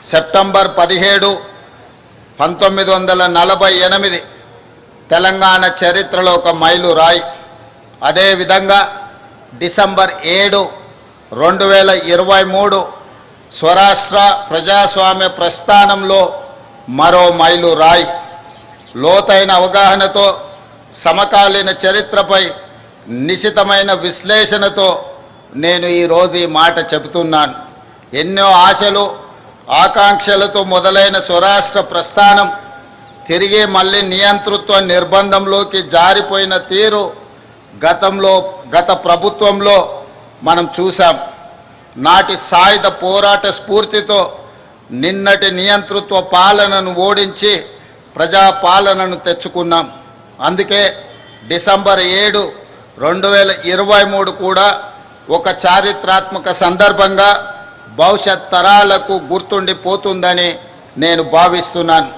September 17, 1948 Telangana చరిత్రలో ఒక మైలురాయి. అదేవిధంగా డిసెంబర్ 7, 2023 స్వరాష్ట్ర ప్రజాస్వామ్య ప్రస్థానంలో మరో మైలురాయి. లోతైన అవగాహనతో సమకాలీన చరిత్రపై నిశితమైన విశ్లేషణతో నేను ఈరోజు ఈ మాట చెబుతున్నాను. ఎన్నో ఆశలు ఆకాంక్షలతో మొదలైన స్వరాష్ట్ర ప్రస్థానం తిరిగి మళ్ళీ నియంతృత్వ నిర్బంధంలోకి జారిపోయిన తీరు గత ప్రభుత్వంలో మనం చూసాం. నాటి సాయుధ పోరాట స్ఫూర్తితో నిన్నటి నియంతృత్వ పాలనను ఓడించి ప్రజాపాలనను తెచ్చుకున్నాం. అందుకే డిసెంబర్ 7, 2023 కూడా ఒక చారిత్రాత్మక సందర్భంగా భవిష్యత్ తరాలకు గుర్తుండిపోతుందని నేను భావిస్తున్నాను.